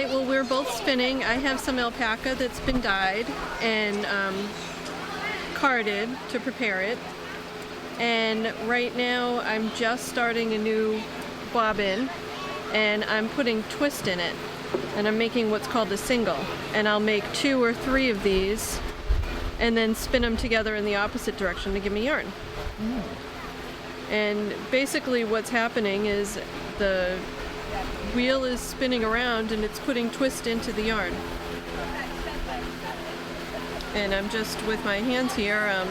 right, well, we're both spinning. I have some alpaca that's been dyed and carded to prepare it. And right now I'm just starting a new bobbin and I'm putting twist in it. And I'm making what's called a single. And I'll make 2 or 3 of these and then spin them together in the opposite direction to give me yarn. And basically what's happening is the wheel is spinning around and it's putting twist into the yarn. And I'm just, with my hands here,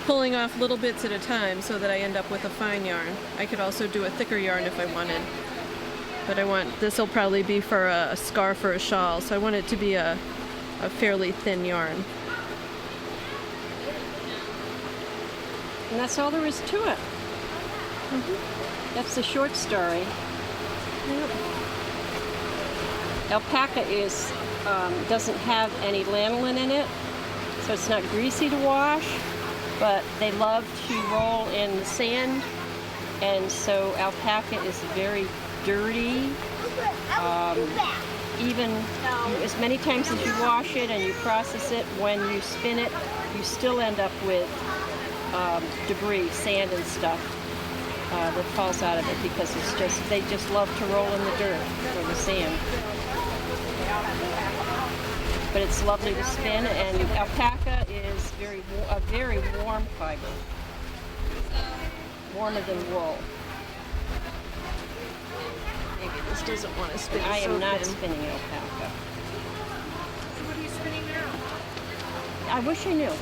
pulling off little bits at a time so that I end up with a fine yarn. I could also do a thicker yarn if I wanted. But this will probably be for a scarf or a shawl, so I want it to be a fairly thin yarn. And that's all there is to it. That's the short story. Yep. Alpaca doesn't have any lanolin in it, so it's not greasy to wash, but they love to roll in the sand, and so alpaca is very dirty. Even as many times as you wash it and you process it, when you spin it, you still end up with debris, sand and stuff that falls out of it because they just love to roll in the dirt or the sand. But it's lovely to spin, and alpaca is a very warm fiber, warmer than wool. Maybe this doesn't want to spin. I am not spinning alpaca. So what are you spinning now? I wish I knew.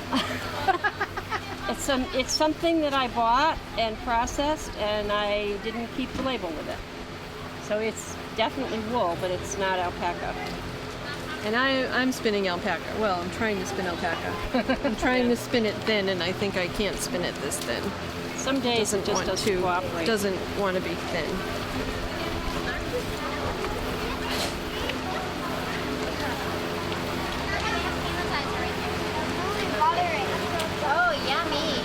It's something that I bought and processed, and I didn't keep the label with it. So it's definitely wool, but it's not alpaca. And I'm spinning alpaca. Well, I'm trying to spin alpaca. I'm trying to spin it thin, and I think I can't spin it this thin. Some days it just doesn't cooperate. Doesn't want to be thin. Oh, yummy.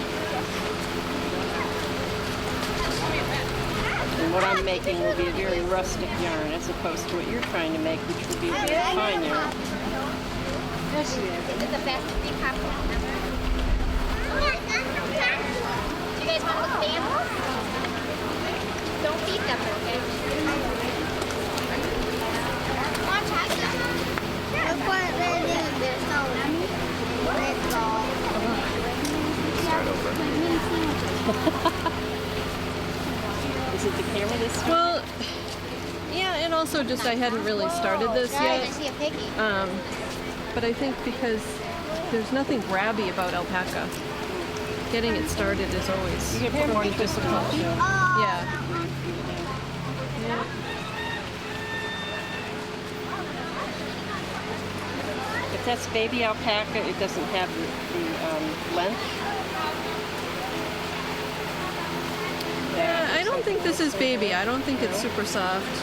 And what I'm making will be a very rustic yarn as opposed to what you're trying to make, which would be a very fine yarn. Is it the best big popcorn ever? Do you guys want to look at the animals? Don't feed them, okay? Come on, try them. Look what they're doing. There's no red ball. Is it the camera this time? Well, yeah, and also just I hadn't really started this Guys, I yet. see a piggy. But I think because there's nothing grabby about alpaca, getting it started is always more difficult. Yeah. If that's baby alpaca, it doesn't have the length. Yeah, I don't think this is baby. I don't think it's super soft.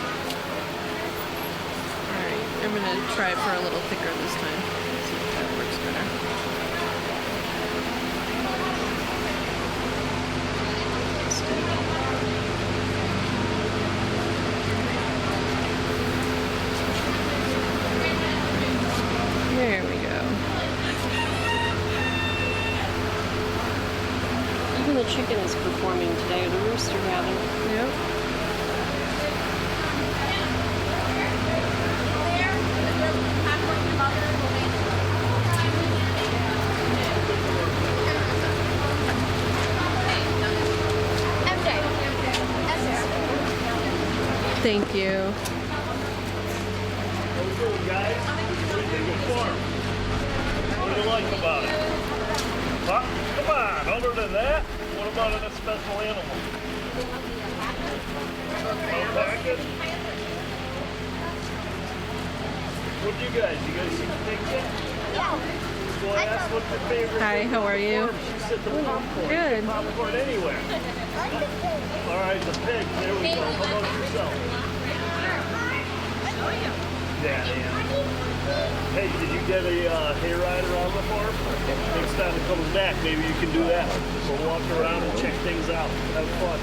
Alright, I'm going to try it for a little thicker this time. See if that works better. There we go. Even the chicken is performing today, or the rooster rather. Yep. Thank you. Okay, guys. What do you like about it? Huh? Come on, other than that, what about a special animal? Alpaca? What do you guys see the pig yet? Yeah. Well, I asked what's your favorite. Hi, how are you? She said the popcorn. Good. Popcorn anywhere. All right, the pig. There we go. How about yourself? Yeah. Hey, did you get a hayride around the farm? Next time it comes back, maybe you can do that. We'll walk around and check things out. Have fun.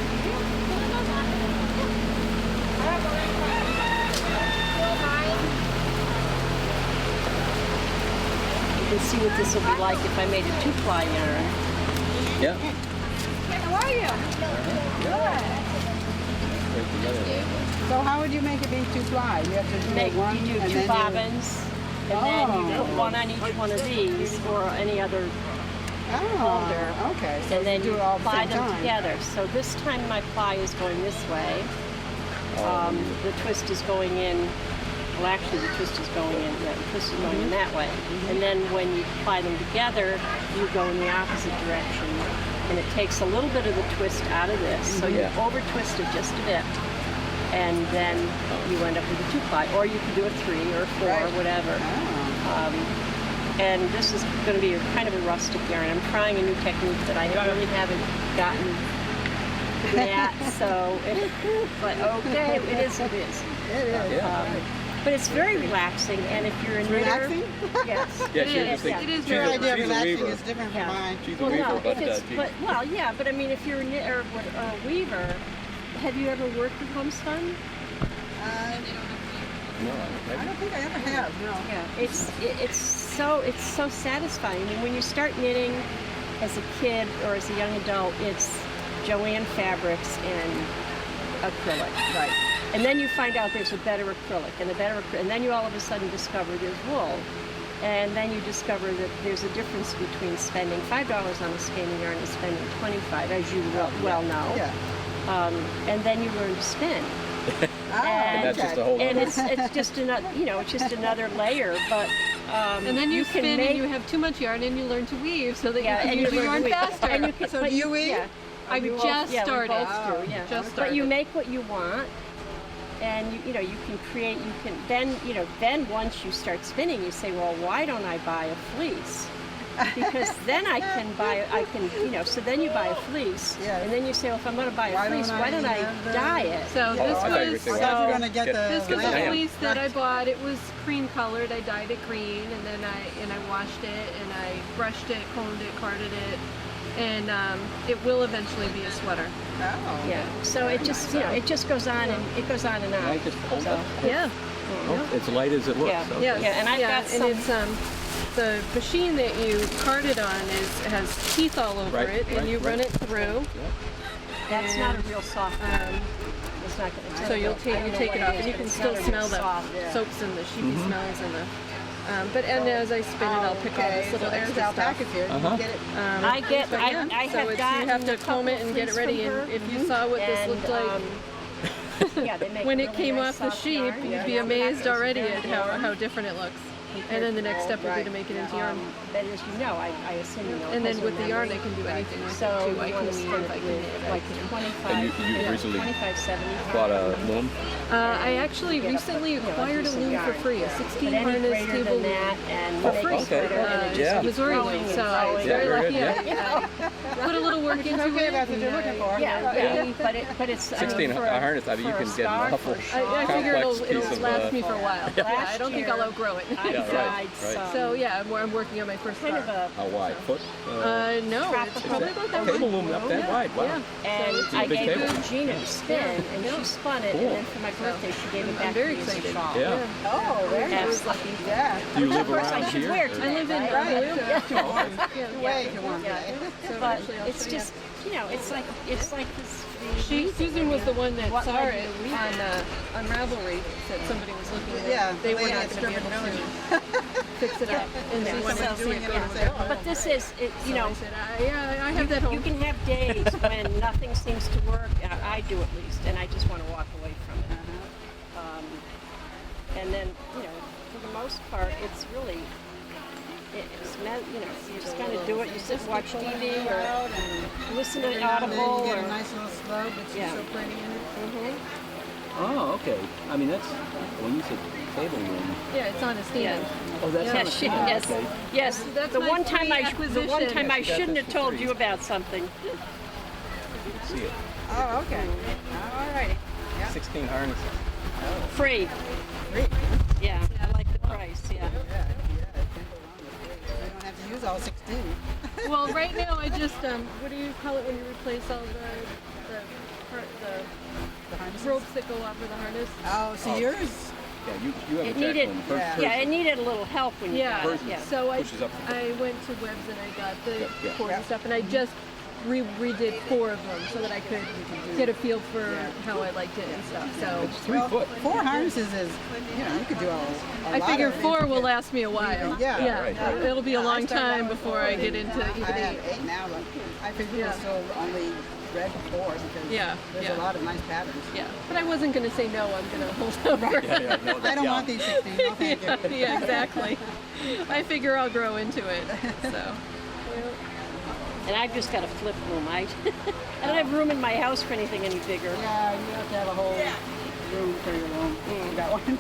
can see what this will be like if I made a 2-ply yarn. Yeah. How are you? So how would you make it be 2-ply? You have to do one You do and 2 then bobbins, and then you put one on each one of these or any other holder, okay. So and then do you it all at the ply same them time. together. So this time my ply is going this way. The twist is going in. Well, actually, the twist is going in. Yeah, the twist is going in that way. And then when you ply them together, you go in the opposite direction, and it takes a little bit of the twist out of this. So you over twist it just a bit, and then you end up with a 2-ply, or you can do a 3 or a 4, or whatever. And this is going to be kind of a rustic yarn. I'm trying a new technique that I really haven't gotten at, so, but okay, it is. It is. But it's very relaxing, and if you're a knitter, Relaxing? yes. Yeah, It is Your very idea of she's a relaxing weaver. is different from Yeah. mine. She's a Well, weaver, no, but but I mean, if you're a knitter or a weaver, have you ever worked with homespun? no, I don't think I ever have, no. Yeah, it's so satisfying. I mean, when you start knitting as a kid or as a young adult, it's Joanne fabrics and acrylic. Right. And then you find out there's a better acrylic, and then you all of a sudden discover there's wool. And then you discover that there's a difference between spending $5 on a skein yarn and spending $25, as you well know. Yeah. And then you learn to spin. And that's just a whole And other. it's just another, it's just another layer. But And then you can spin make, and you have too much yarn and you learn to weave so that yeah, you can and use you your learn yarn to weave. faster. And you can, So but do you weave? Yeah. I We just both- yeah, we started. both Oh. do, yeah. Just But you started. make what you want, and you can create. You can then once you start spinning, you say, well, why don't I buy a fleece? Because then I can. So then you buy a fleece, Yeah. and then you say, well, if I'm going to buy a Why fleece, don't why don't I have the- dye it? So I thought you were this saying I thought you were So- going to get the this was Get the a lamp. fleece that I bought. It was cream colored. I dyed it green, and then I washed it, and I brushed it, combed it, carded it, and it will eventually be a sweater. Oh. Yeah. So it just it just goes on and it goes on and on. I just hold So, up. Yeah, Oh, it's light as it looks. Yeah. Okay. yeah, Yeah, and I've got some- and it's the machine that you card it on has teeth all over Right, it, and right, you run right. it through. That's not a real soft. It's not gonna. So you take it off, and you can still smell the soft. soaps and the sheepy smells and the. And as I spin it, I'll pick all this little so there's extra our stuff. package here. Uh-huh. You get it. I get. But yeah, I so have it's, gotten you have to a comb it couple and get it fleece ready. from her. And if you saw what this looked like yeah, they make when it really came nice off the soft sheep, yarn. you'd be Yeah. amazed already at how different it looks. And then the next step would be to make it into yarn. But as you know, I assume you know. And then because with of the yarn, I memory. can do anything with So it too. I you can want to weave, spin I it can with knit, like 25. And you recently 25.75. bought a loom. I actually recently acquired a loom for free, a 16 But any harness greater table than loom. that, and For make free. it greater, and it just Yeah. keeps Missouri growing loom, and so I was growing. Yeah, very very lucky. good, Put a little work into Okay, it. that's what you're looking for. Yeah, but it's 16 for a- harness. I mean, you for a can get an scarf awful or shawl. I figure complex it'll piece of, last me for a while. Yeah, I don't think I'll year, outgrow it. I Yeah, right, dyed right. some So yeah, I'm working on my first kind of scarf. a How wide? Foot? No, it's tropical probably about that Table wide. loom up that wide. Wow. Yeah. and it's a I big gave it table. to Gina to spin, and she spun it, Cool. and then for my birthday she gave it back I'm very to me as a excited. shawl. Yeah. Oh, very That's good. lucky. Yeah. Do you live Of course, around I should here? wear or- it I live in Right. Blue. Too way too warm Yeah. today. So But eventually I'll it's show you. just, it's like this. Susan was the one that What saw led it you to weave on Ravelry, that somebody was looking at. Yeah, They the were lady not at going to be Strip able to fix it up. And Yeah. she Somebody wanted to see doing it. it Yeah. on sale. But this is, So I said, I have that you home. can have days when nothing seems to work. I do at least, and I just want to walk away from it. And then, for the most part, it's really, it's meant, you just kind of do it. You sit and watch TV or listen to Audible You get or. a nice little slug that's Yeah. so pretty in it. Oh, okay. I mean, that's when you said table loom. Yeah, it's on a stand. Oh, that's Yes, on a- yes, okay. yes. That's The my one time free I acquisition. shouldn't have for told free. you about something. You can see it. Oh, okay. All righty. 16 harnesses. Free. Yeah, I like the price. Yeah. I don't have to use all 16. Well, right now I just, what do you call it when you replace all the The harnesses? ropes that go off of the harness? Oh, so yours? Yeah, you have It a jack needed, one. First, yeah, it needed a little help when you Yeah. got it. Yeah. So Pushes up. I went to Webb's and I got the yeah. cords and stuff, and I just redid 4 of them so that I could get a feel for how I liked it and stuff. So It's 3 foot. 4 harnesses is, you could do a I lot figure of it. 4 will last me a while. Yeah. Right. It'll be a I long started out time with before 4 I get and into even I have 8. 8 now, but I figured Yeah. we'll still only read 4 because Yeah, there's yeah. a lot of nice patterns. Yeah, but I wasn't going to say no. I'm going to hold over. Yeah, no, I don't want these 16. No, thank you. Yeah, exactly. I figure I'll grow into it. So. And I've just got a flip room. I don't have room in my house for anything any bigger. Yeah, you have to have a whole room for your own. You got one.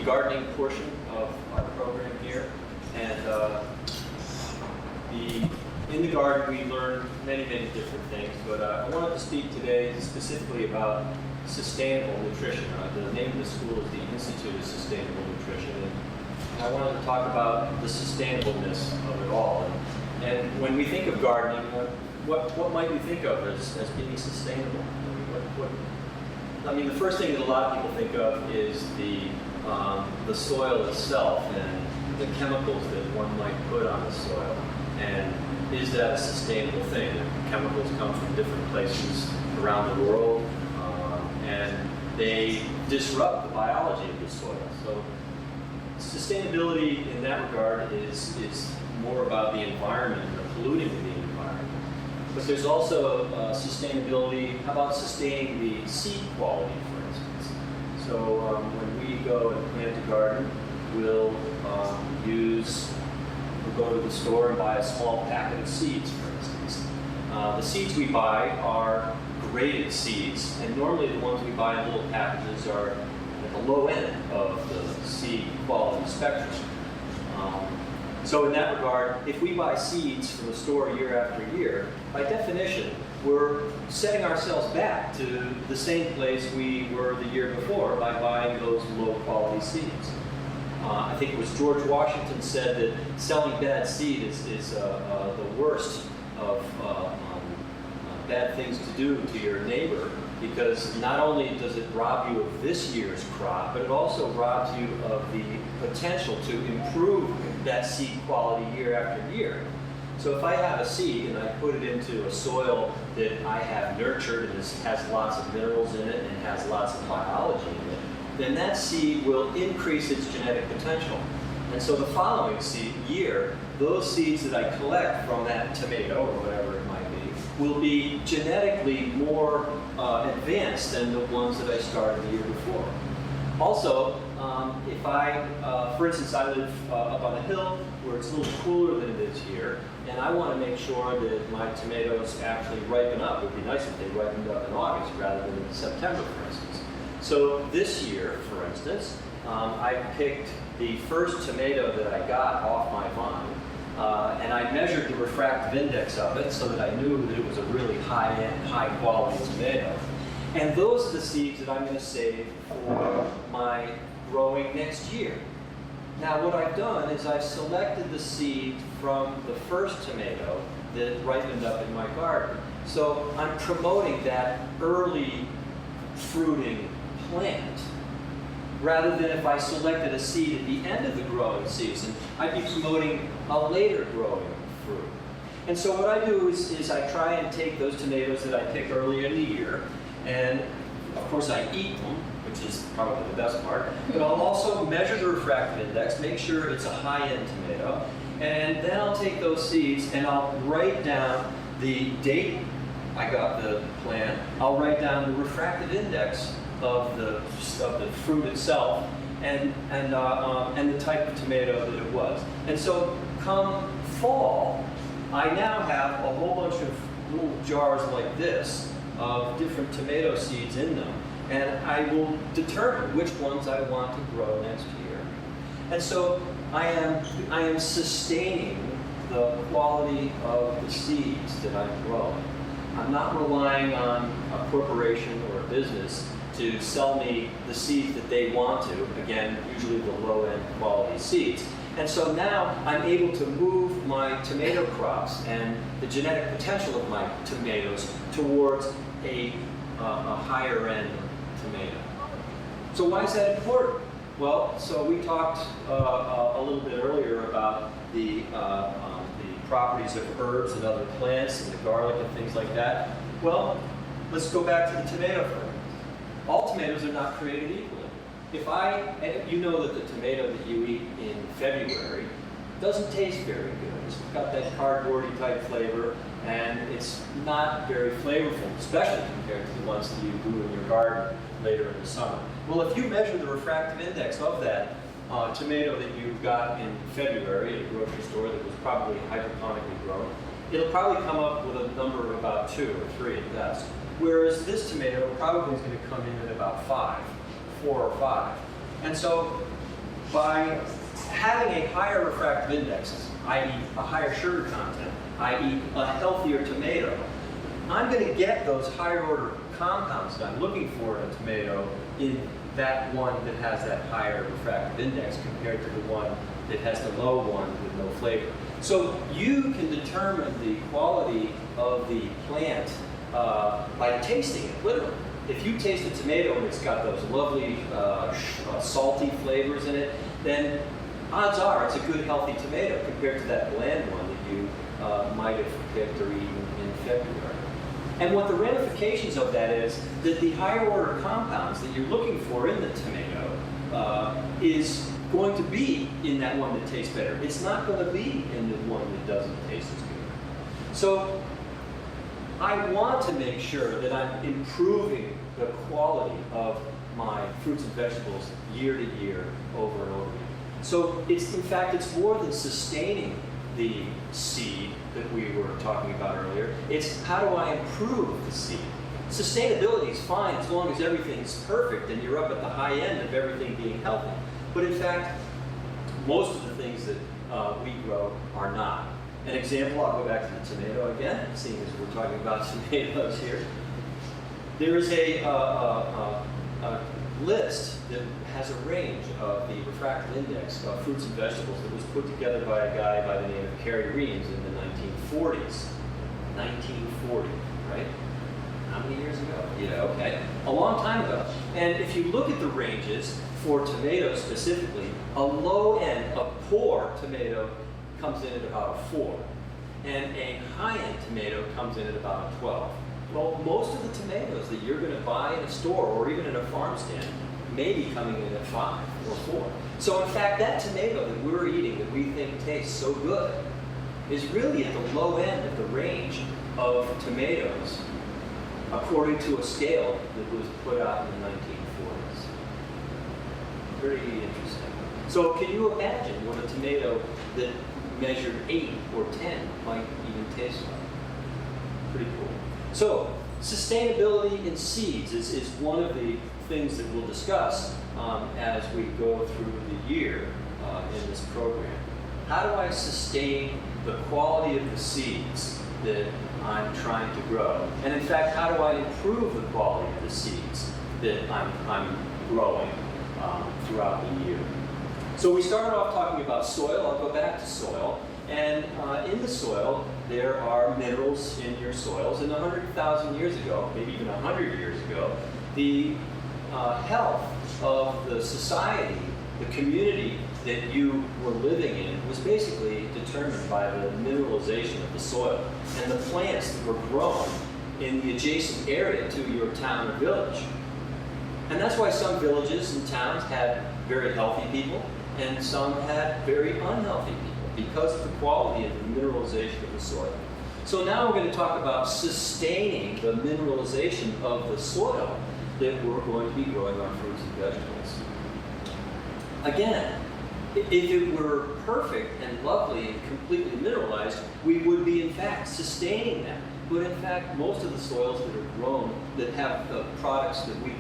gardening portion of our program here. And in the garden, we learn many, many different things. But I wanted to speak today specifically about sustainable nutrition. The name of the school is the Institute of Sustainable Nutrition. And I wanted to talk about the sustainableness of it all. And when we think of gardening, what might we think of as being sustainable? I mean, the first thing that a lot of people think of is the soil itself and the chemicals that one might put on the soil. And is that a sustainable thing? Chemicals come from different places around the world, and they disrupt the biology of the soil. So sustainability in that regard is more about the environment and the polluting of the environment. But there's also sustainability. How about sustaining the seed quality, for instance? So when we go and plant a garden, we'll go to the store and buy a small packet of seeds, for instance. The seeds we buy are graded seeds, and normally the ones we buy in little packages are at the low end of the seed quality spectrum. So in that regard, if we buy seeds from the store year after year, by definition, we're setting ourselves back to the same place we were the year before by buying those low-quality seeds. I think it was George Washington said that selling bad seed is the worst of bad things to do to your neighbor, because not only does it rob you of this year's crop, but it also robs you of the potential to improve that seed quality year after year. So if I have a seed and I put it into a soil that I have nurtured and has lots of minerals in it and has lots of biology in it, then that seed will increase its genetic potential. And so the following year, those seeds that I collect from that tomato or whatever it might be will be genetically more advanced than the ones that I started the year before. Also, if for instance, I live up on a hill where it's a little cooler than it is here, and I want to make sure that my tomatoes actually ripen up. It would be nice if they ripened up in August rather than in September, for instance. So this year, for instance, I picked the first tomato that I got off my vine, and I measured the refractive index of it so that I knew that it was a really high-end, high-quality tomato. And those are the seeds that I'm going to save for my growing next year. Now what I've done is I've selected the seed from the first tomato that ripened up in my garden. So I'm promoting that early fruiting plant, rather than if I selected a seed at the end of the growing season, I'd be promoting a later growing fruit. And so what I do is I try and take those tomatoes that I pick early in the year, and of course I eat them, which is probably the best part, but I'll also measure the refractive index, make sure it's a high-end tomato, and then I'll take those seeds and I'll write down the date I got the plant, I'll write down the refractive index of the fruit itself and the type of tomato that it was. And so come fall, I now have a whole bunch of little jars like this of different tomato seeds in them, and I will determine which ones I want to grow next year. And so I am sustaining the quality of the seeds that I'm growing. I'm not relying on a corporation or a business to sell me the seeds that they want to, again, usually the low-end quality seeds. And so now I'm able to move my tomato crops and the genetic potential of my tomatoes towards a higher-end tomato. So why is that important? Well, so we talked a little bit earlier about the properties of herbs and other plants and the garlic and things like that. Well, let's go back to the tomato for a minute. All tomatoes are not created equally. You know that the tomato that you eat in February doesn't taste very good. It's got that cardboardy type flavor, and it's not very flavorful, especially compared to the ones that you grew in your garden later in the summer. Well, if you measure the refractive index of that tomato that you got in February at a grocery store that was probably hydroponically grown, it'll probably come up with a number of about 2 or 3 at best. Whereas this tomato probably is going to come in at about 4 or 5. And so by having a higher refractive index, i.e. a higher sugar content, i.e. a healthier tomato, I'm going to get those higher order compounds that I'm looking for in a tomato in that one that has that higher refractive index compared to the one that has the low one with no flavor. So you can determine the quality of the plant by tasting it, literally. If you taste a tomato and it's got those lovely salty flavors in it, then odds are it's a good healthy tomato compared to that bland one that you might have picked or eaten in February. And what the ramifications of that is that the higher order compounds that you're looking for in the tomato is going to be in that one that tastes better. It's not going to be in the one that doesn't taste as good. So I want to make sure that I'm improving the quality of my fruits and vegetables year to year, over and over again. So it's, in fact, it's more than sustaining the seed that we were talking about earlier. It's how do I improve the seed? Sustainability is fine as long as everything's perfect and you're up at the high end of everything being healthy. But in fact, most of the things that we grow are not. An example, I'll go back to the tomato again, seeing as we're talking about tomatoes here. There is a list that has a range of the refractive index of fruits and vegetables that was put together by a guy by the name of Carey Reams in the 1940s. 1940, right? How many years ago? Yeah, okay. A long time ago. And if you look at the ranges for tomatoes specifically, a low end, a poor tomato comes in at about a 4. And a high-end tomato comes in at about a 12. Well, most of the tomatoes that you're going to buy in a store or even in a farm stand may be coming in at 5 or 4. So in fact, that tomato that we're eating that we think tastes so good is really at the low end of the range of tomatoes according to a scale that was put out in the 1940s. Very interesting. So can you imagine what a tomato that measured 8 or 10 might even taste like? Pretty cool. So sustainability in seeds is one of the things that we'll discuss as we go through the year in this program. How do I sustain the quality of the seeds that I'm trying to grow? And in fact, how do I improve the quality of the seeds that I'm growing throughout the year? So we started off talking about soil. I'll go back to soil. And in the soil, there are minerals in your soils. And 100,000 years ago, maybe even 100 years ago, the health of the society, the community that you were living in was basically determined by the mineralization of the soil and the plants that were grown in the adjacent area to your town or village. And that's why some villages and towns had very healthy people and some had very unhealthy people, because of the quality of the mineralization of the soil. So now we're going to talk about sustaining the mineralization of the soil that we're going to be growing our fruits and vegetables. Again, if it were perfect and lovely and completely mineralized, we would be in fact sustaining that. But in fact, most of the soils that are grown, that have the products that we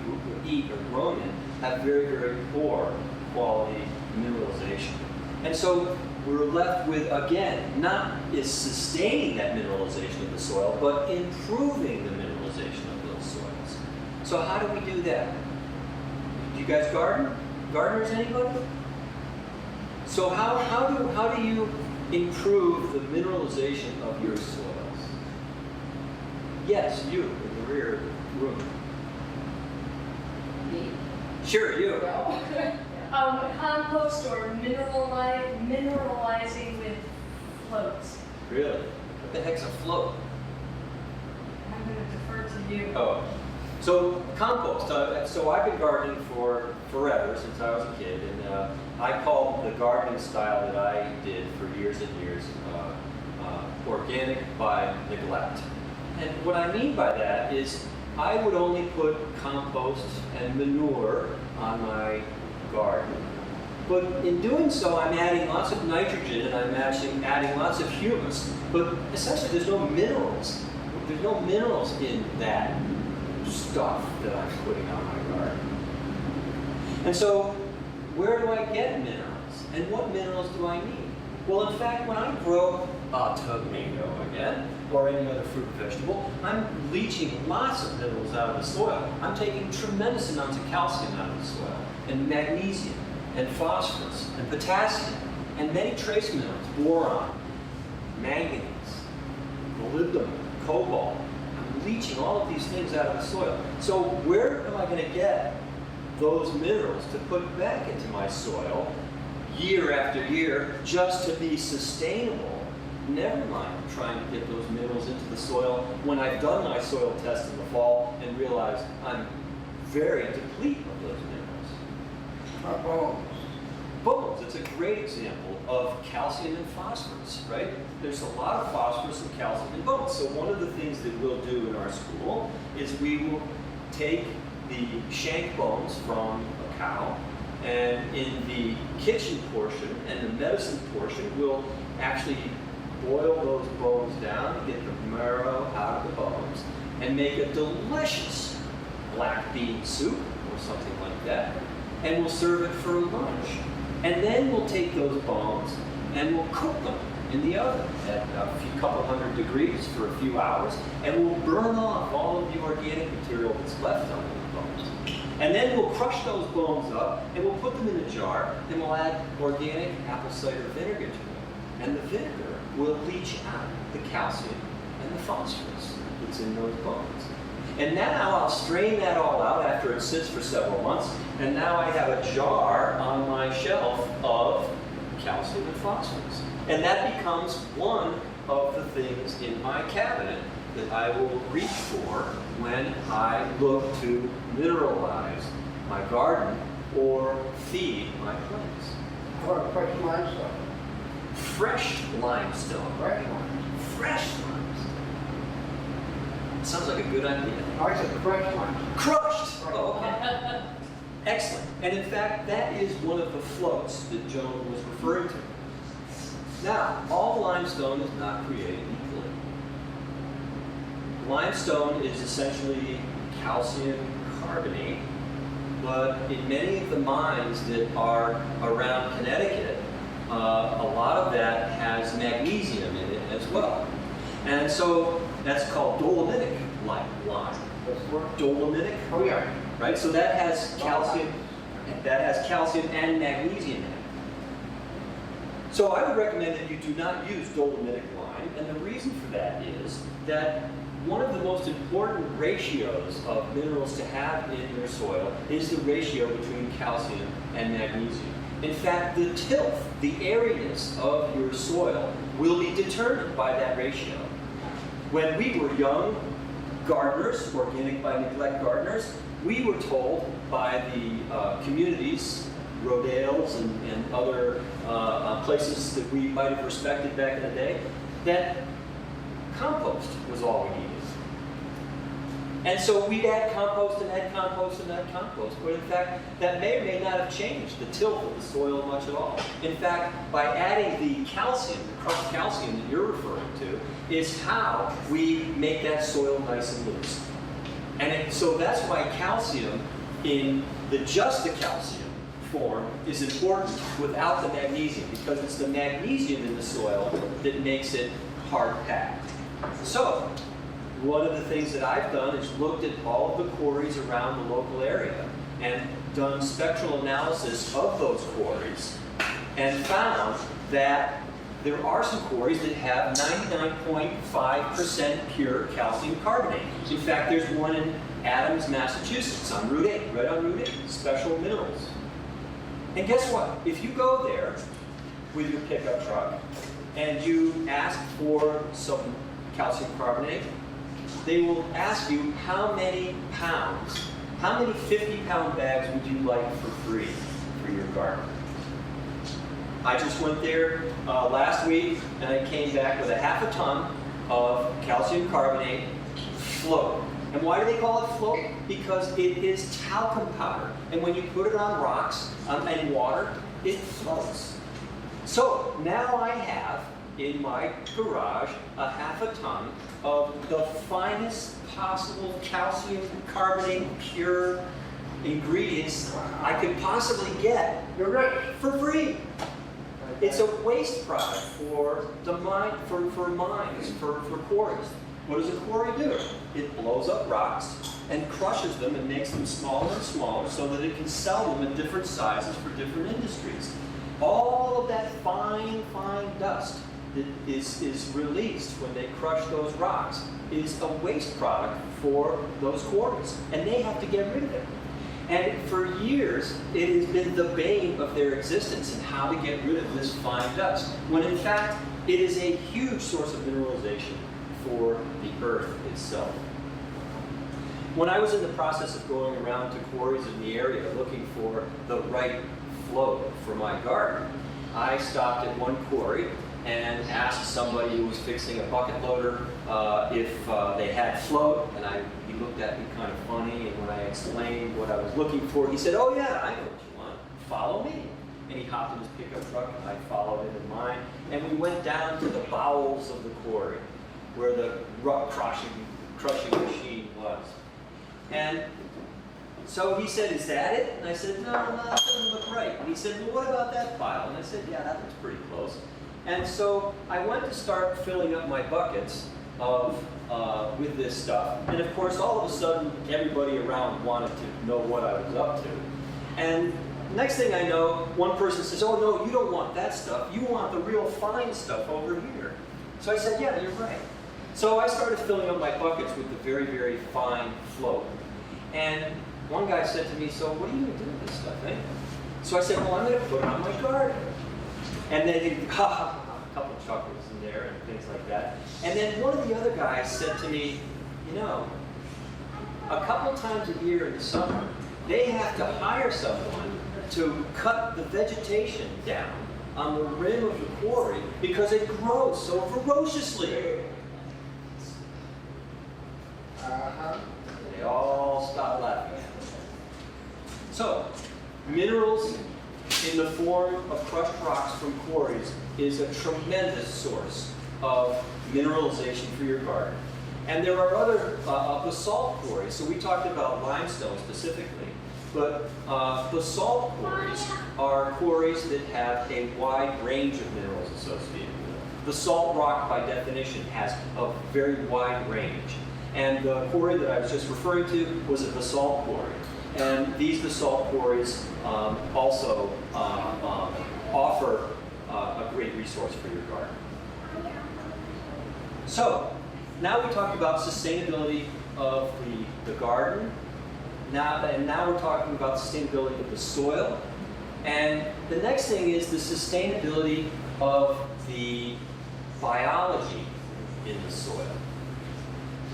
eat or grown in, have very, very poor quality mineralization. And so we're left with, again, not is sustaining that mineralization of the soil, but improving the mineralization of those soils. So how do we do that? Do you guys garden? Gardeners, anybody? So how do you improve the mineralization of your soils? Yes, you in the rear room. Me? Sure, you. Compost or mineralizing with floats. Really? What the heck's a float? I'm going to defer to you. Oh, so compost. So I've been gardening for forever, since I was a kid, and I call the gardening style that I did for years and years organic by neglect. And what I mean by that is I would only put compost and manure on my garden. But in doing so, I'm adding lots of nitrogen and I'm adding lots of humus. But essentially, there's no minerals. There's no minerals in that stuff that I'm putting on my garden. And so where do I get minerals? And what minerals do I need? Well, in fact, when I grow a tomato again, or any other fruit or vegetable, I'm leaching lots of minerals out of the soil. I'm taking tremendous amounts of calcium out of the soil, and magnesium, and phosphorus, and potassium, and many trace minerals, boron, manganese, molybdenum, cobalt. I'm leaching all of these things out of the soil. So where am I going to get those minerals to put back into my soil year after year just to be sustainable? Never mind trying to get those minerals into the soil when I've done my soil test in the fall and realized I'm very deplete of those minerals. Bones. Bones, it's a great example of calcium and phosphorus, right? There's a lot of phosphorus and calcium in bones. So one of the things that we'll do in our school is we will take the shank bones from a cow, and in the kitchen portion and the medicine portion, we'll actually boil those bones down, get the marrow out of the bones, and make a delicious black bean soup or something like that, and we'll serve it for lunch. And then we'll take those bones and we'll cook them in the oven at a couple hundred degrees for a few hours, and we'll burn off all of the organic material that's left on those bones. And then we'll crush those bones up and we'll put them in a jar, and we'll add organic apple cider vinegar to them. And the vinegar will leach out the calcium and the phosphorus that's in those bones. And now I'll strain that all out after it sits for several months, and now I have a jar on my shelf of calcium and phosphorus. And that becomes one of the things in my cabinet that I will reach for when I look to mineralize my garden or feed my plants. Or fresh limestone. Fresh limestone. Fresh limestone. Fresh limestone. Sounds like a good idea. I said fresh limestone. Crushed! Oh, okay. Excellent. And in fact, that is one of the floats that Joan was referring to. Now, all limestone is not created equally. Limestone is essentially calcium carbonate, but in many of the mines that are around Connecticut, a lot of that has magnesium in it as well. And so that's called dolomitic lime. Dolomitic? Oh yeah. Right? So that has calcium, and magnesium in it. So I would recommend that you do not use dolomitic lime, and the reason for that is that one of the most important ratios of minerals to have in your soil is the ratio between calcium and magnesium. In fact, the tilth, the areas of your soil, will be determined by that ratio. When we were young gardeners, organic by neglect gardeners, we were told by the communities, Rodales and other places that we might have respected back in the day, that compost was all we needed. And so we'd add compost and add compost and add compost. But in fact, that may or may not have changed the tilth of the soil much at all. In fact, by adding the calcium, the crushed calcium that you're referring to, is how we make that soil nice and loose. And so that's why calcium in just the calcium form is important without the magnesium, because it's the magnesium in the soil that makes it hard packed. So, one of the things that I've done is looked at all of the quarries around the local area and done spectral analysis of those quarries and found that there are some quarries that have 99.5% pure calcium carbonate. In fact, there's one in Adams, Massachusetts on Route 8, right on Route 8, Special Minerals. And guess what? If you go there with your pickup truck and you ask for some calcium carbonate, they will ask you how many pounds, how many 50-pound bags would you like for free for your garden? I just went there last week and I came back with a half a ton of calcium carbonate float. And why do they call it float? Because it is talcum powder. And when you put it on rocks and water, it floats. So now I have in my garage a half a ton of the finest possible calcium carbonate pure ingredients I could possibly get for free. It's a waste product for the mine, for mines, for quarries. What does a quarry do? It blows up rocks and crushes them and makes them smaller and smaller so that it can sell them in different sizes for different industries. All of that fine, fine dust that is released when they crush those rocks is a waste product for those quarries, and they have to get rid of it. And for years, it has been the bane of their existence in how to get rid of this fine dust, when in fact, it is a huge source of mineralization for the earth itself. When I was in the process of going around to quarries in the area looking for the right float for my garden, I stopped at one quarry and asked somebody who was fixing a bucket loader if they had float, and he looked at me kind of funny, and when I explained what I was looking for, he said, "Oh yeah, I know what you want, follow me." And he hopped in his pickup truck, and I followed him in mine, and we went down to the bowels of the quarry, where the rock crushing machine was. And so he said, "Is that it?" And I said, "No, that doesn't look right." And he said, "Well, what about that pile?" And I said, "Yeah, that looks pretty close." And so I went to start filling up my buckets with this stuff. And of course, all of a sudden, everybody around wanted to know what I was up to. And next thing I know, one person says, "Oh no, you don't want that stuff. You want the real fine stuff over here." So I said, "Yeah, you're right." So I started filling up my buckets with the very, very fine float. And one guy said to me, "So what are you going to do with this stuff, eh?" So I said, "Well, I'm going to put it on my garden." And then a couple of chuckles in there and things like that. And then one of the other guys said to me, "You know, a couple times a year in the summer, they have to hire someone to cut the vegetation down on the rim of the quarry because it grows so ferociously." They all stopped laughing at me. So, minerals in the form of crushed rocks from quarries is a tremendous source of mineralization for your garden. And there are other basalt quarries. So we talked about limestone specifically, but basalt quarries are quarries that have a wide range of minerals associated with them. Basalt rock, by definition, has a very wide range. And the quarry that I was just referring to was a basalt quarry. And these basalt quarries also offer a great resource for your garden. So, now we talked about sustainability of the garden. Now we're talking about sustainability of the soil. And the next thing is the sustainability of the biology in the soil.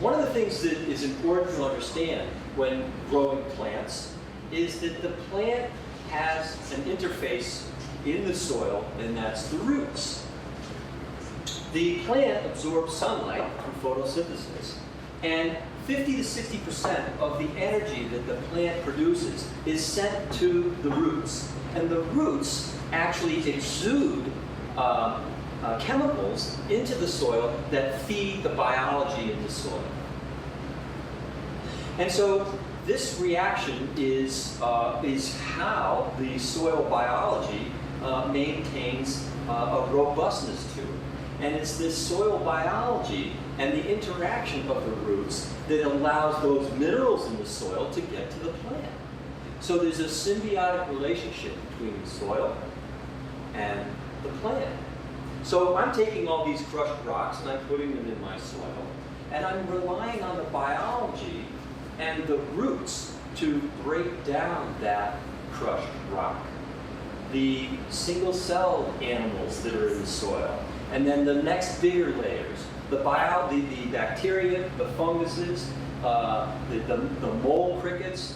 One of the things that is important to understand when growing plants is that the plant has an interface in the soil, and that's the roots. The plant absorbs sunlight through photosynthesis, and 50 to 60% of the energy that the plant produces is sent to the roots. And the roots actually exude chemicals into the soil that feed the biology in the soil. And so this reaction is how the soil biology maintains a robustness to it. And it's this soil biology and the interaction of the roots that allows those minerals in the soil to get to the plant. So there's a symbiotic relationship between the soil and the plant. So I'm taking all these crushed rocks and I'm putting them in my soil, and I'm relying on the biology and the roots to break down that crushed rock. The single-celled animals that are in the soil, and then the next bigger layers, the bacteria, the funguses, the mole crickets,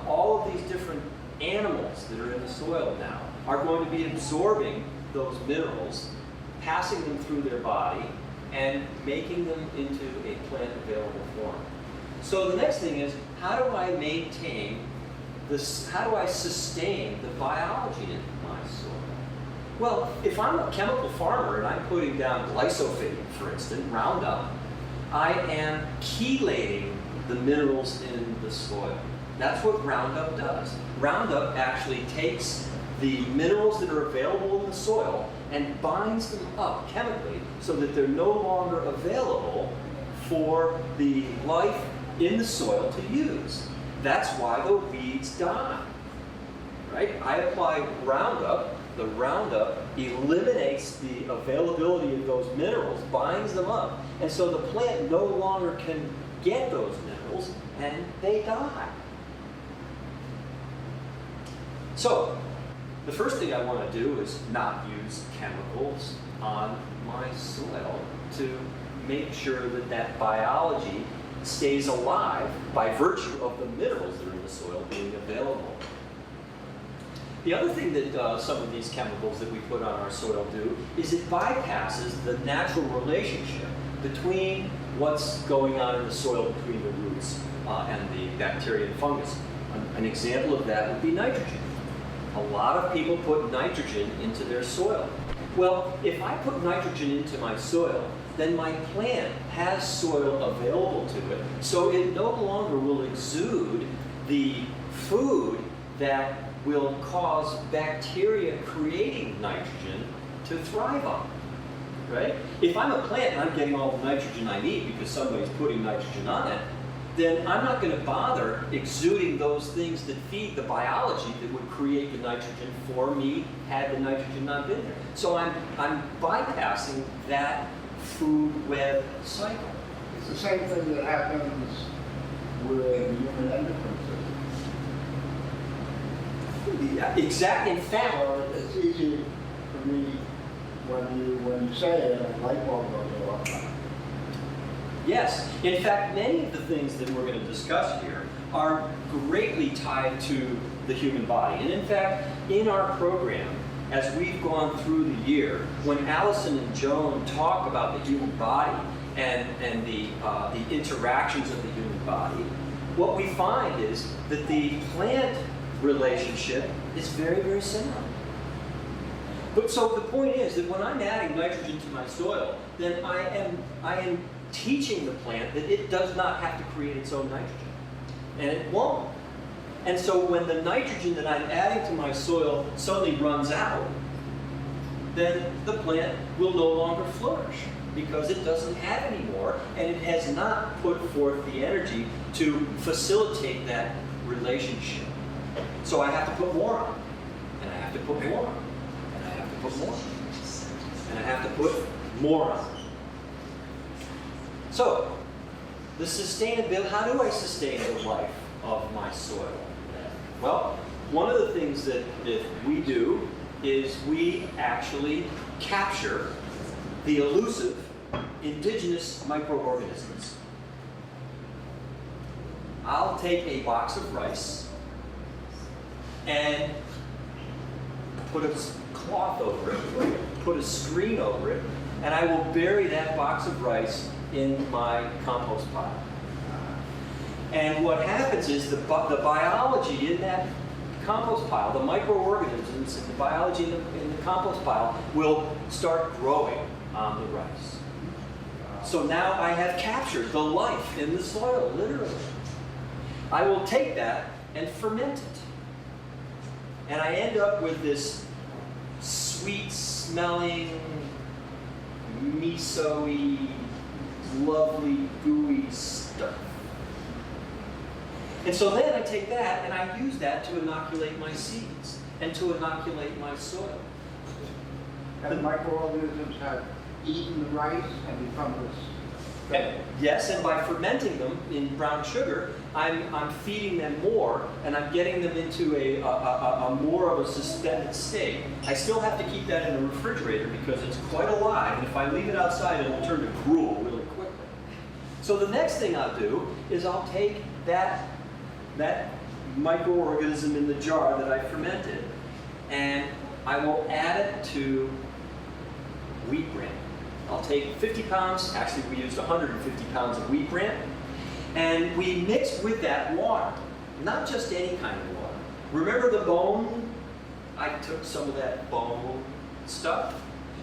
all of these different animals that are in the soil now are going to be absorbing those minerals, passing them through their body, and making them into a plant available form. So the next thing is, how do I maintain this? How do I sustain the biology in my soil? Well, if I'm a chemical farmer and I'm putting down glyphosate, for instance, Roundup, I am chelating the minerals in the soil. That's what Roundup does. Roundup actually takes the minerals that are available in the soil and binds them up chemically so that they're no longer available for the life in the soil to use. That's why the weeds die, right? I apply Roundup. The Roundup eliminates the availability of those minerals, binds them up, and so the plant no longer can get those minerals and they die. So, the first thing I want to do is not use chemicals on my soil to make sure that that biology stays alive by virtue of the minerals that are in the soil being available. The other thing that some of these chemicals that we put on our soil do is it bypasses the natural relationship between what's going on in the soil between the roots and the bacteria and fungus. An example of that would be nitrogen. A lot of people put nitrogen into their soil. Well, if I put nitrogen into my soil, then my plant has soil available to it, so it no longer will exude the food that will cause bacteria creating nitrogen to thrive on, right? If I'm a plant and I'm getting all the nitrogen I need because somebody's putting nitrogen on it, then I'm not going to bother exuding those things that feed the biology that would create the nitrogen for me had the nitrogen not been there. So I'm bypassing that food web cycle. It's the same thing that happens with the human endocrine system. Yeah, exactly. In fact, So it's easy for me when you say it, a light bulb goes off. yes. In fact, many of the things that we're going to discuss here are greatly tied to the human body. And in fact, in our program, as we've gone through the year, when Allison and Joan talk about the human body and the interactions of the human body, what we find is that the plant relationship is very, very similar. But so the point is that when I'm adding nitrogen to my soil, then I am teaching the plant that it does not have to create its own nitrogen. And it won't. And so when the nitrogen that I'm adding to my soil suddenly runs out, then the plant will no longer flourish because it doesn't have any more and it has not put forth the energy to facilitate that relationship. So I have to put more on, and I have to put more on, and I have to put more on, and I have to put more on. So, the sustainability, how do I sustain the life of my soil? Well, one of the things that we do is we actually capture the elusive indigenous microorganisms. I'll take a box of rice and put a cloth over it, put a screen over it, and I will bury that box of rice in my compost pile. And what happens is the biology in that compost pile, the microorganisms and the biology in the compost pile will start growing on the rice. So now I have captured the life in the soil, literally. I will take that and ferment it. And I end up with this sweet-smelling, miso-y, lovely, gooey stuff. And so then I take that and I use that to inoculate my seeds and to inoculate my soil. And the microorganisms have eaten the rice and become this. Yes, and by fermenting them in brown sugar, I'm feeding them more, and I'm getting them into a more of a suspended state. I still have to keep that in the refrigerator because it's quite alive, and if I leave it outside, it'll turn to gruel really quickly. So the next thing I'll do is I'll take that microorganism in the jar that I fermented, and I will add it to wheat bran. I'll take 50 pounds, actually we used 150 pounds of wheat bran, and we mixed with that water, not just any kind of water. Remember the bone? I took some of that bone stuff.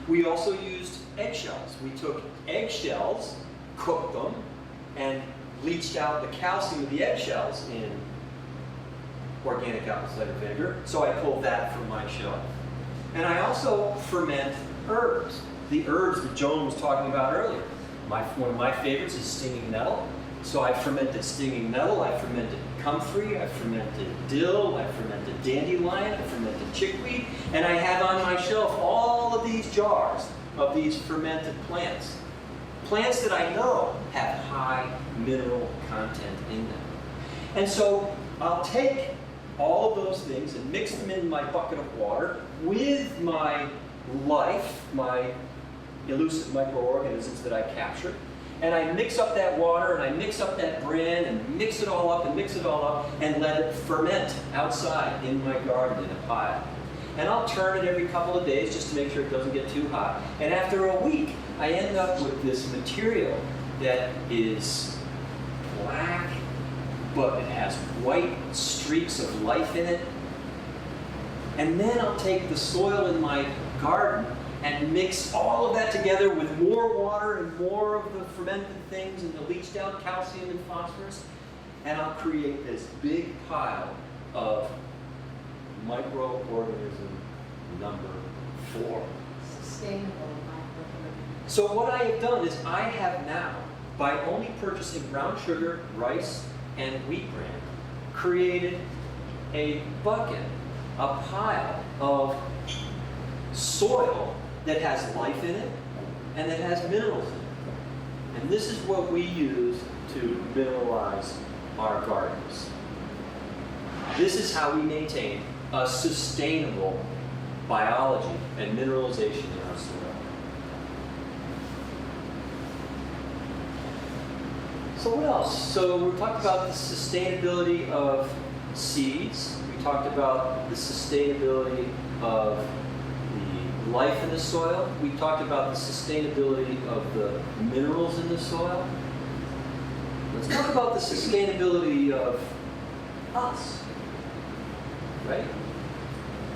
We also used eggshells. We took eggshells, cooked them, and leached out the calcium of the eggshells in organic apple cider vinegar, so I pull that from my shell. And I also ferment herbs, the herbs that Joan was talking about earlier. One of my favorites is stinging nettle. So I fermented stinging nettle, I fermented comfrey, I fermented dill, I fermented dandelion, I fermented chickweed, and I have on my shelf all of these jars of these fermented plants. Plants that I know have high mineral content in them. And so I'll take all of those things and mix them in my bucket of water with my life, my elusive microorganisms that I capture. And I mix up that water and I mix up that bran and mix it all up and mix it all up and let it ferment outside in my garden in a pile. And I'll turn it every couple of days just to make sure it doesn't get too hot. And after a week, I end up with this material that is black, but it has white streaks of life in it. And then I'll take the soil in my garden and mix all of that together with more water and more of the fermented things and the leached out calcium and phosphorus, and I'll create this big pile of microorganism number 4. Sustainable. So what I have done is I have now, by only purchasing brown sugar, rice, and wheat bran, created a bucket, a pile of soil that has life in it and that has minerals in it. And this is what we use to mineralize our gardens. This is how we maintain a sustainable biology and mineralization in our soil. So what else? So we talked about the sustainability of seeds. We talked about the sustainability of the life in the soil. We talked about the sustainability of the minerals in the soil. Let's talk about the sustainability of us, right?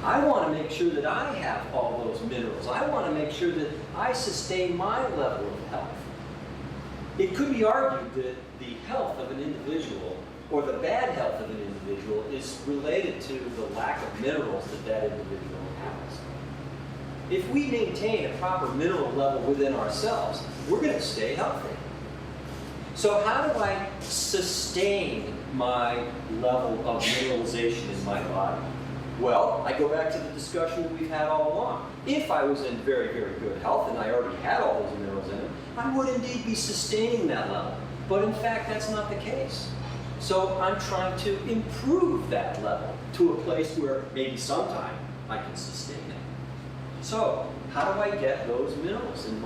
I want to make sure that I have all those minerals. I want to make sure that I sustain my level of health. It could be argued that the health of an individual or the bad health of an individual is related to the lack of minerals that individual has. If we maintain a proper mineral level within ourselves, we're going to stay healthy. So how do I sustain my level of mineralization in my body? Well, I go back to the discussion that we've had all along. If I was in very, very good health and I already had all those minerals in it, I would indeed be sustaining that level. But in fact, that's not the case. So I'm trying to improve that level to a place where maybe sometime I can sustain it. So how do I get those minerals in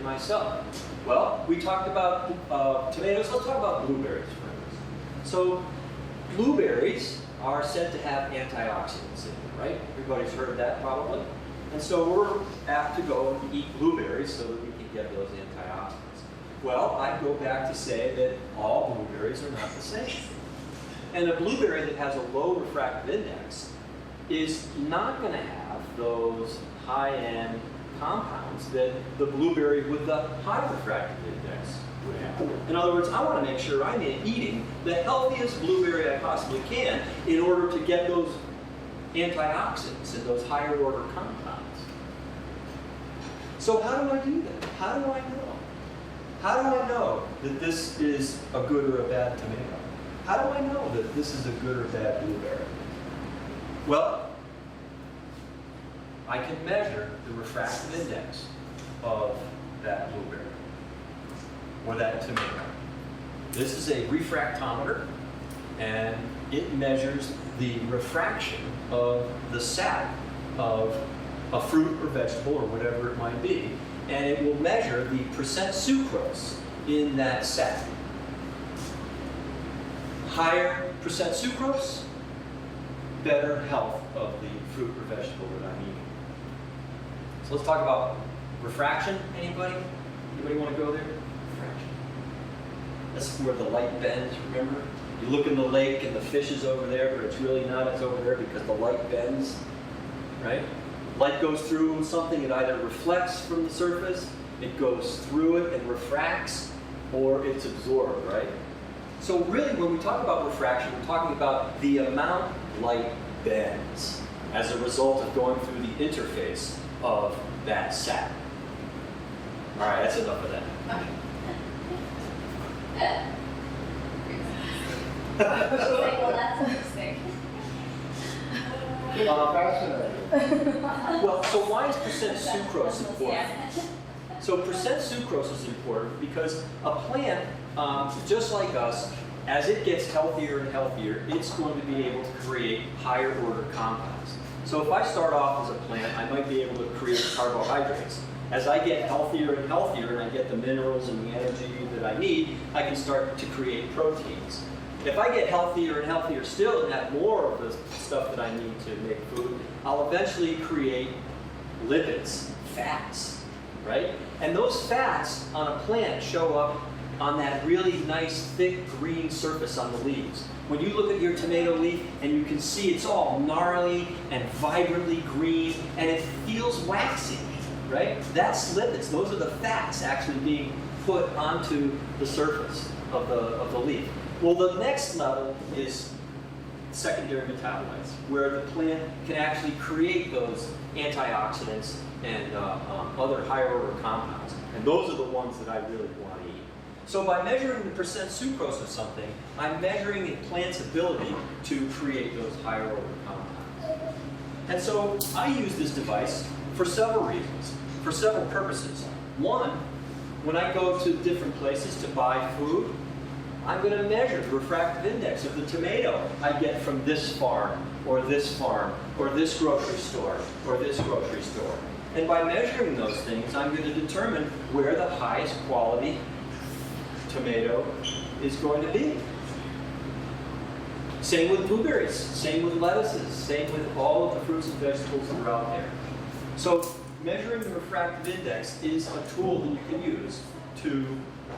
myself? Well, we talked about tomatoes. Let's talk about blueberries, for instance. So blueberries are said to have antioxidants in them, right? Everybody's heard that probably. And so we're apt to go and eat blueberries so that we can get those antioxidants. Well, I go back to say that all blueberries are not the same. And a blueberry that has a low refractive index is not going to have those high-end compounds that the blueberry with the high refractive index would have. In other words, I want to make sure I'm eating the healthiest blueberry I possibly can in order to get those antioxidants and those higher order compounds. So how do I do that? How do I know? How do I know that this is a good or a bad tomato? How do I know that this is a good or bad blueberry? Well, I can measure the refractive index of that blueberry or that tomato. This is a refractometer, and it measures the refraction of the sap of a fruit or vegetable or whatever it might be, and it will measure the percent sucrose in that sap. Higher percent sucrose, better health of the fruit or vegetable that I'm eating. So let's talk about refraction. Anybody? Anybody want to go there? Refraction. That's where the light bends, remember? You look in the lake and the fish is over there, but it's really not. It's over there because the light bends, right? Light goes through something, it either reflects from the surface, it goes through it and refracts, or it's absorbed, right? So really, when we talk about refraction, we're talking about the amount light bends as a result of going through the interface of that sap. All right, that's enough of that. Well, that's interesting. Fascinating. Well, so why is percent sucrose important? So percent sucrose is important because a plant, just like us, as it gets healthier and healthier, it's going to be able to create higher order compounds. So if I start off as a plant, I might be able to create carbohydrates. As I get healthier and healthier and I get the minerals and the energy that I need, I can start to create proteins. If I get healthier and healthier still and have more of the stuff that I need to make food, I'll eventually create lipids, fats, right? And those fats on a plant show up on that really nice, thick green surface on the leaves. When you look at your tomato leaf and you can see it's all gnarly and vibrantly green and it feels waxy, right? That's lipids. Those are the fats actually being put onto the surface of the leaf. Well, the next level is secondary metabolites, where the plant can actually create those antioxidants and other higher order compounds. And those are the ones that I really want to eat. So by measuring the percent sucrose of something, I'm measuring a plant's ability to create those higher order compounds. And so I use this device for several reasons, for several purposes. One, when I go to different places to buy food, I'm going to measure the refractive index of the tomato I get from this farm, or this grocery store, or this grocery store. And by measuring those things, I'm going to determine where the highest quality tomato is going to be. Same with blueberries, same with lettuces, same with all of the fruits and vegetables that are out there. So measuring the refractive index is a tool that you can use to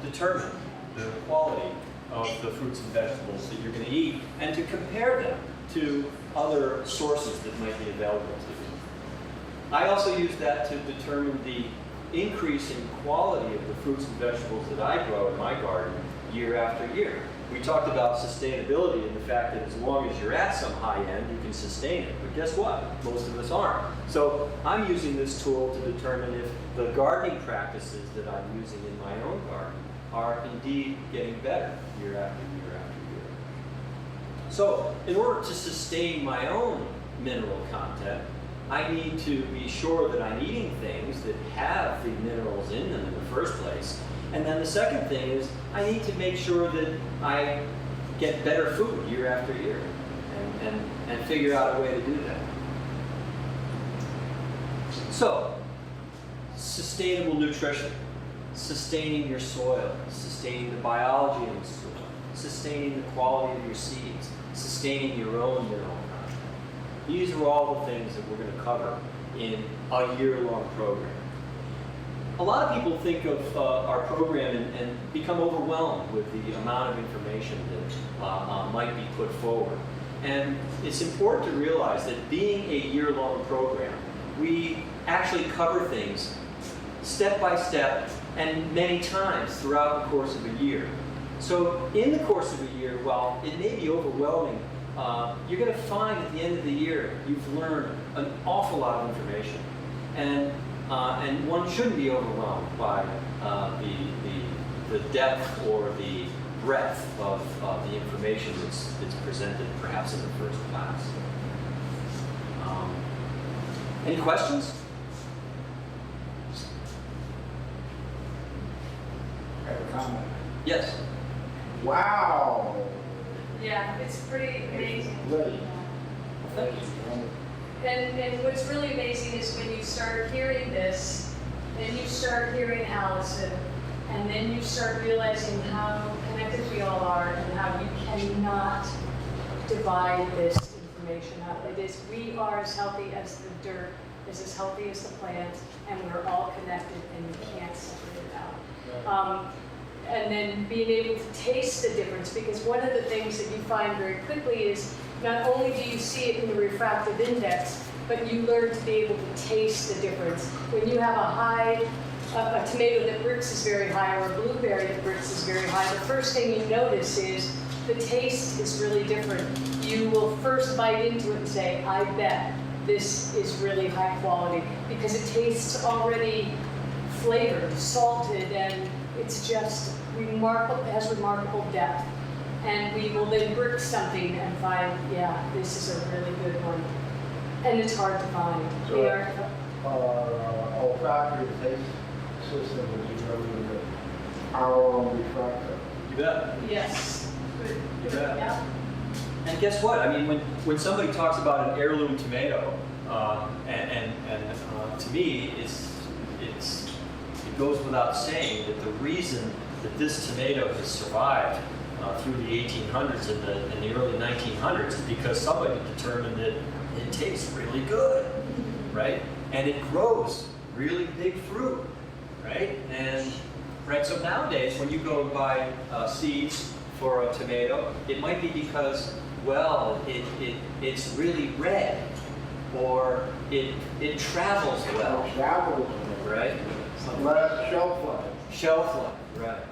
determine the quality of the fruits and vegetables that you're going to eat and to compare them to other sources that might be available to you. I also use that to determine the increase in quality of the fruits and vegetables that I grow in my garden year after year. We talked about sustainability and the fact that as long as you're at some high end, you can sustain it. But guess what? Most of us aren't. So I'm using this tool to determine if the gardening practices that I'm using in my own garden are indeed getting better year after year after year. So in order to sustain my own mineral content, I need to be sure that I'm eating things that have the minerals in them in the first place. And then the second thing is I need to make sure that I get better food year after year and figure out a way to do that. So, sustainable nutrition, sustaining your soil, sustaining the biology of the soil, sustaining the quality of your seeds, sustaining your own mineral content. These are all the things that we're going to cover in a year-long program. A lot of people think of our program and become overwhelmed with the amount of information that might be put forward. And it's important to realize that being a year-long program, we actually cover things step by step and many times throughout the course of a year. So in the course of a year, while it may be overwhelming, you're going to find at the end of the year you've learned an awful lot of information. And one shouldn't be overwhelmed by the depth or the breadth of the information that's presented perhaps in the first class. Any questions? I have a comment. Yes. Wow. Yeah, it's pretty amazing. Great. Thank you. And what's really amazing is when you start hearing this, then you start hearing Allison, and then you start realizing how connected we all are and how you cannot divide this information up. It is, we are as healthy as the dirt, is as healthy as the plant, and we're all connected and you can't separate it out. And then being able to taste the difference, because one of the things that you find very quickly is not only do you see it in the refractive index, but you learn to be able to taste the difference. When you have a high a tomato that bricks is very high or a blueberry that bricks is very high, the first thing you notice is the taste is really different. You will first bite into it and say, I bet this is really high quality, because it tastes already flavored, salted, and it's just remarkable, it has remarkable depth. And we will then brick something and find, yeah, this is a really good one. And it's hard to find. So, They are, olfactory taste system is really good. Our own refractor. You bet. yes. Good. You bet. Yeah. And guess what? I mean, when somebody talks about an heirloom tomato, to me, it goes without saying that the reason that this tomato has survived through the 1800s and the early 1900s is because somebody determined that it tastes really good, right? And it grows really big fruit, right? And right, so nowadays when you go buy seeds for a tomato, it might be because, well, it's really red, or it travels well, Travels, right? less shelf life. Shelf life, right.